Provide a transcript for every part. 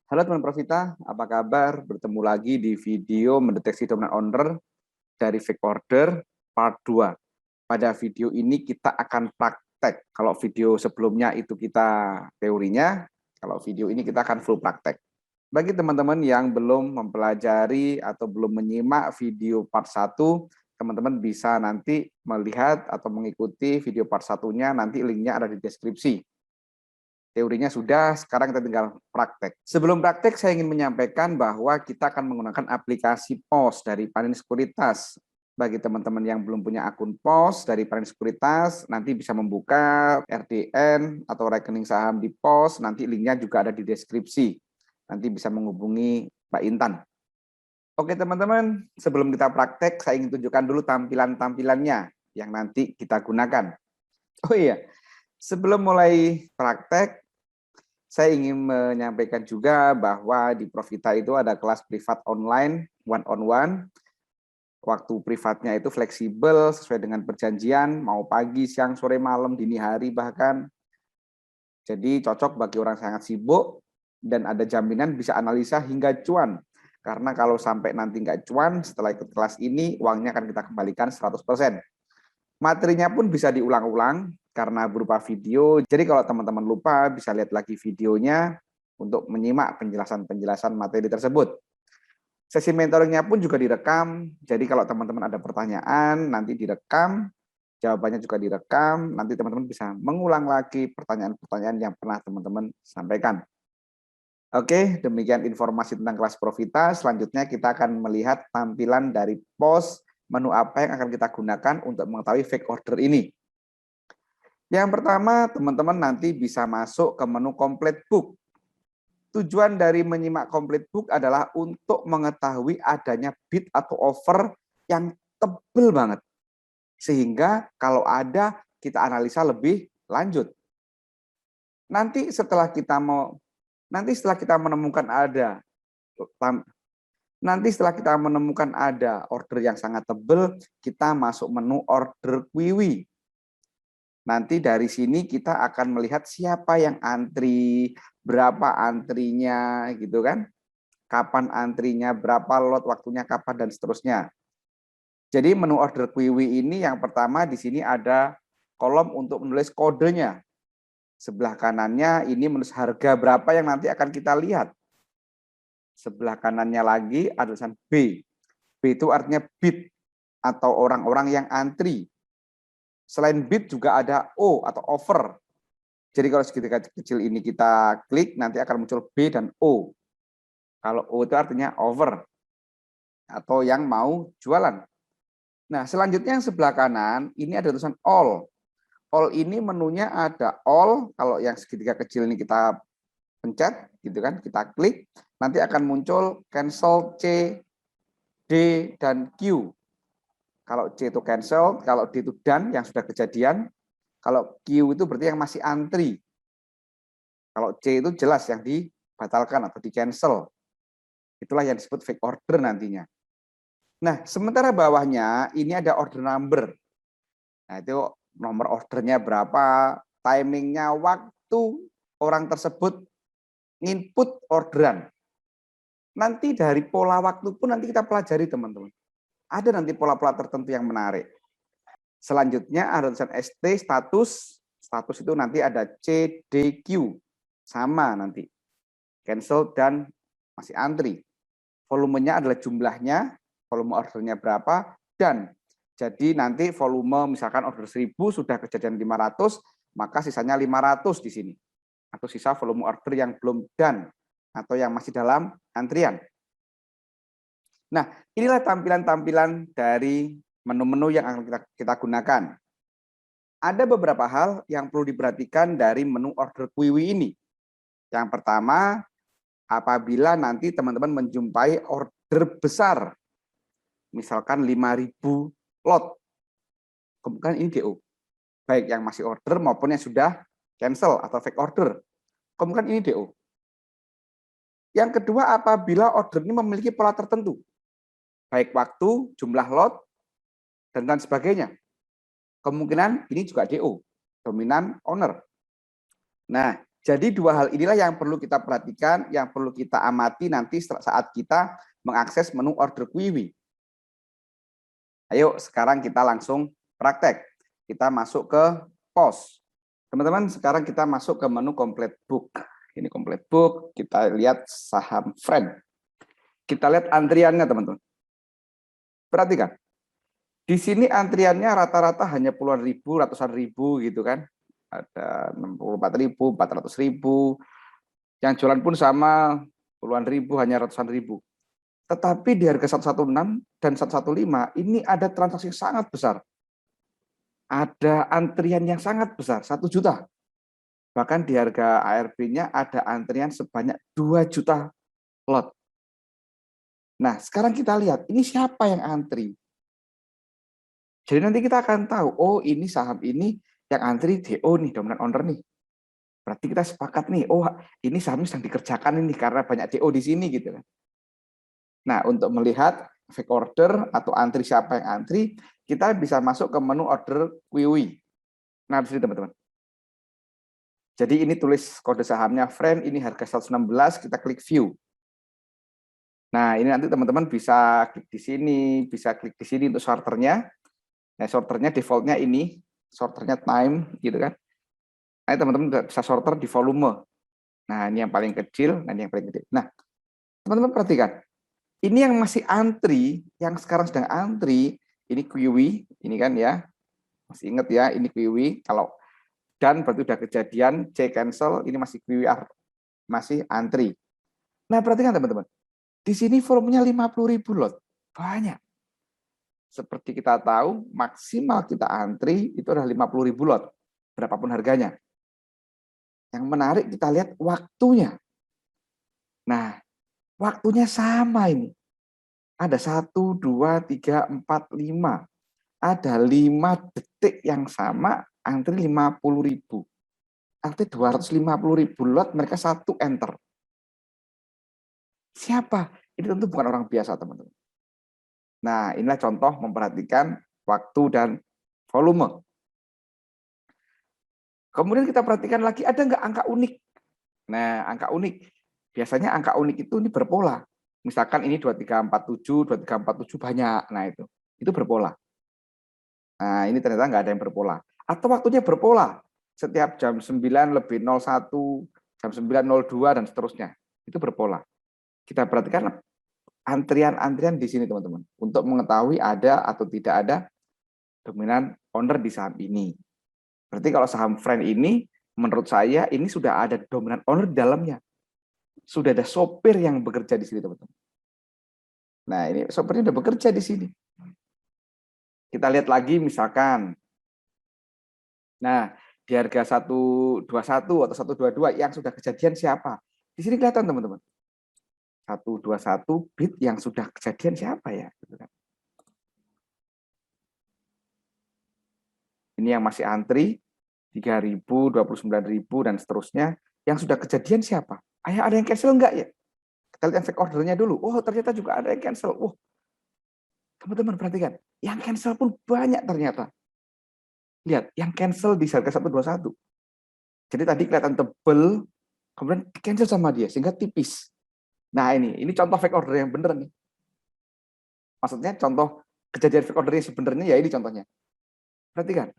Halo teman Profita, apa kabar? Bertemu lagi di video mendeteksi dominan order dari fake order part 2. Pada video ini kita akan praktek. Kalau video sebelumnya itu kita teorinya, kalau video ini kita akan full praktek. Bagi teman-teman yang belum mempelajari atau belum menyimak video part 1, teman-teman bisa nanti melihat atau mengikuti video part 1-nya, nanti linknya ada di deskripsi. Teorinya sudah, sekarang kita tinggal praktek. Sebelum praktek, saya ingin menyampaikan bahwa kita akan menggunakan aplikasi POS dari Panin Sekuritas. Bagi teman-teman yang belum punya akun POS dari Panin Sekuritas, nanti bisa membuka RDN atau rekening saham di POS, nanti linknya juga ada di deskripsi. Nanti bisa menghubungi Mbak Intan. Oke teman-teman, sebelum kita praktek, saya ingin tunjukkan dulu tampilan-tampilannya yang nanti kita gunakan. Oh iya, sebelum mulai praktek, saya ingin menyampaikan juga bahwa di Profita itu ada kelas privat online, one-on-one. Waktu privatnya itu fleksibel, sesuai dengan perjanjian, mau pagi, siang, sore, malam, dini hari bahkan. Jadi cocok bagi orang sangat sibuk, dan ada jaminan bisa analisa hingga cuan. Karena kalau sampai nanti nggak cuan, setelah ikut kelas ini, uangnya akan kita kembalikan 100%. Materinya pun bisa diulang-ulang, karena berupa video. Jadi kalau teman-teman lupa bisa lihat lagi videonya untuk menyimak penjelasan-penjelasan materi tersebut. Sesi mentoringnya pun juga direkam. Jadi kalau teman-teman ada pertanyaan nanti direkam, jawabannya juga direkam. Nanti teman-teman bisa mengulang lagi pertanyaan-pertanyaan yang pernah teman-teman sampaikan. Oke, demikian informasi tentang kelas Profita. Selanjutnya kita akan melihat tampilan dari POS, menu apa yang akan kita gunakan untuk mengetahui fake order ini. Yang pertama, teman-teman nanti bisa masuk ke menu complete book. Tujuan dari menyimak complete book adalah untuk mengetahui adanya bid atau offer yang tebel banget. Sehingga kalau ada, kita analisa lebih lanjut. Nanti setelah kita menemukan ada order yang sangat tebel, kita masuk menu order QIWI. Nanti dari sini kita akan melihat siapa yang antri, berapa antrinya gitu kan, kapan antrinya, berapa lot waktunya kapan dan seterusnya. Jadi menu order QIWI ini yang pertama di sini ada kolom untuk menulis kodenya. Sebelah kanannya ini menulis harga berapa yang nanti akan kita lihat. Sebelah kanannya lagi ada tulisan B. B itu artinya bid atau orang-orang yang antri. Selain bid juga ada O atau offer. Jadi kalau segitiga kecil ini kita klik, nanti akan muncul B dan O. Kalau O itu artinya over atau yang mau jualan. Nah, selanjutnya yang sebelah kanan ini ada tulisan all. All ini menunya ada all, kalau yang segitiga kecil ini kita pencet gitu kan, kita klik, nanti akan muncul cancel C, D dan Q. Kalau C itu cancel, kalau D itu done yang sudah kejadian, kalau Q itu berarti yang masih antri. Kalau C itu jelas yang dibatalkan atau di cancel. Itulah yang disebut fake order nantinya. Nah, sementara bawahnya ini ada order number. Nah, itu nomor ordernya berapa, timingnya, waktu orang tersebut input orderan. Nanti dari pola waktu pun nanti kita pelajari teman-teman. Ada nanti pola-pola tertentu yang menarik. Selanjutnya ada tulisan ST, status. Status itu nanti ada C, D, Q. Sama nanti. Cancel dan masih antri. Volumenya adalah jumlahnya, volume ordernya berapa, dan jadi nanti volume misalkan order 1000 sudah kejadian 500, maka sisanya 500 di sini. Atau sisa volume order yang belum done atau yang masih dalam antrian. Nah, inilah tampilan-tampilan dari menu-menu yang akan kita gunakan. Ada beberapa hal yang perlu diperhatikan dari menu order QIWI ini. Yang pertama, apabila nanti teman-teman menjumpai order besar, misalkan 5.000 lot, kemungkinan ini DO. Baik yang masih order maupun yang sudah cancel atau fake order, kemungkinan ini DO. Yang kedua, apabila order ini memiliki pola tertentu, baik waktu, jumlah lot, dan lain sebagainya. Kemungkinan ini juga DO, dominan owner. Nah, Jadi dua hal inilah yang perlu kita perhatikan, yang perlu kita amati nanti saat kita mengakses menu order QIWI. Ayo sekarang kita langsung praktek. Kita masuk ke POS. Teman-teman, sekarang kita masuk ke menu complete book. Ini complete book, kita lihat saham friend. Kita lihat antriannya, teman-teman. Perhatikan. Di sini antriannya rata-rata hanya puluhan ribu, ratusan ribu gitu kan. Ada 64.000, 400.000. Yang jualan pun sama, puluhan ribu, hanya ratusan ribu. Tetapi di harga 116 dan 115 ini ada transaksi yang sangat besar. Ada antrian yang sangat besar, 1 juta. Bahkan di harga ARB-nya ada antrian sebanyak 2 juta lot. Nah, sekarang kita lihat, ini siapa yang antri? Jadi nanti kita akan tahu, oh ini saham ini yang antri DO nih, dominant owner nih. Berarti kita sepakat nih, oh ini saham sedang dikerjakan ini karena banyak DO di sini gitu kan. Nah, untuk melihat fake order atau antri siapa yang antri, kita bisa masuk ke menu order QIWI. Nah, di sini teman-teman. Jadi ini tulis kode sahamnya friend, ini harga 116, kita klik view. Nah, ini nanti teman-teman bisa klik di sini, bisa klik di sini untuk sorternya. Nah, sorternya defaultnya ini, sorternya time gitu kan. Nah, teman-teman bisa sorter di volume. Nah, ini yang paling kecil, nah ini yang paling gede. Nah, teman-teman perhatikan. Ini yang masih antri, yang sekarang sedang antri, ini QIWI, ini kan ya. Masih ingat ya, ini QIWI. Kalau dan berarti udah kejadian, C cancel, ini masih QIWI, masih antri. Nah, perhatikan teman-teman. Di sini volumenya 50.000 lot. Banyak. Seperti kita tahu, maksimal kita antri itu adalah 50.000 lot. Berapapun harganya. Yang menarik kita lihat waktunya. Nah, waktunya sama ini. Ada 1, 2, 3, 4, 5. Ada 5 detik yang sama, antri 50.000. Artinya 250.000 lot, mereka satu enter. Siapa? Ini tentu bukan orang biasa, teman-teman. Nah, inilah contoh memperhatikan waktu dan volume. Kemudian kita perhatikan lagi, ada nggak angka unik? Nah, angka unik. Biasanya angka unik itu ini berpola. Misalkan ini 2347 banyak. Nah, itu berpola. Nah, ini ternyata nggak ada yang berpola. Atau waktunya berpola. Setiap jam 9 lebih 01, jam 9:02, dan seterusnya. Itu berpola. Kita perhatikan antrian-antrian di sini, teman-teman. Untuk mengetahui ada atau tidak ada dominan owner di saham ini. Berarti kalau saham friend ini, menurut saya, ini sudah ada dominan owner di dalamnya. Sudah ada sopir yang bekerja di sini, teman-teman. Nah, ini sopirnya sudah bekerja di sini. Kita lihat lagi misalkan. Nah, di harga 121 atau 122 yang sudah kejadian siapa? Di sini kelihatan, teman-teman. 121 bit yang sudah kejadian siapa ya? Ini yang masih antri, 3.000, 29.000, dan seterusnya. Yang sudah kejadian siapa? Ada yang cancel enggak ya? Kita lihat efek ordernya dulu. Oh, ternyata juga ada yang cancel. Oh, teman-teman perhatikan. Yang cancel pun banyak ternyata. Lihat, yang cancel di harga 121. Jadi tadi kelihatan tebel, kemudian cancel sama dia, sehingga tipis. Nah, ini contoh fake order yang benar nih. Maksudnya contoh kejadian fake order yang sebenarnya ya ini contohnya. Perhatikan,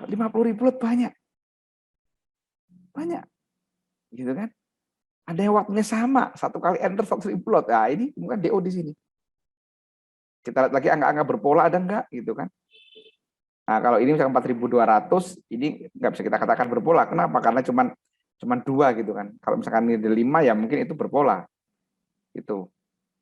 50.000 lot banyak. Banyak. Gitu kan? Ada yang waktunya sama, satu kali enter 100.000 lot. Nah, ini bukan DO di sini. Kita lihat lagi angka-angka berpola ada enggak gitu kan. Nah, kalau ini misalkan 4.200, ini nggak bisa kita katakan berpola. Kenapa? Karena cuman 2 gitu kan. Kalau misalkan ini ada 5 ya mungkin itu berpola. Itu.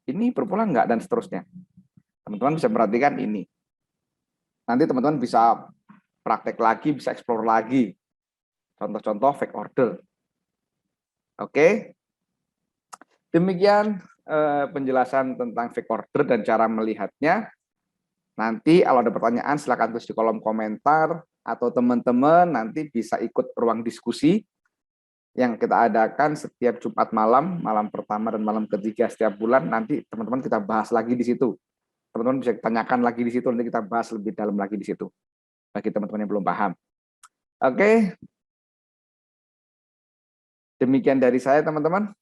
Ini berpola enggak dan seterusnya. Teman-teman bisa perhatikan ini. Nanti teman-teman bisa praktek lagi, bisa explore lagi. Contoh-contoh fake order. Oke. Demikian penjelasan tentang fake order dan cara melihatnya. Nanti kalau ada pertanyaan silakan tulis di kolom komentar atau teman-teman nanti bisa ikut ruang diskusi yang kita adakan setiap Jumat malam, malam pertama dan malam ketiga setiap bulan. Nanti teman-teman kita bahas lagi di situ. Teman-teman bisa tanyakan lagi di situ, nanti kita bahas lebih dalam lagi di situ. Bagi teman-teman yang belum paham. Oke, Demikian dari saya teman-teman.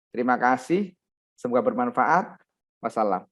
Terima kasih. Semoga bermanfaat. Wassalam.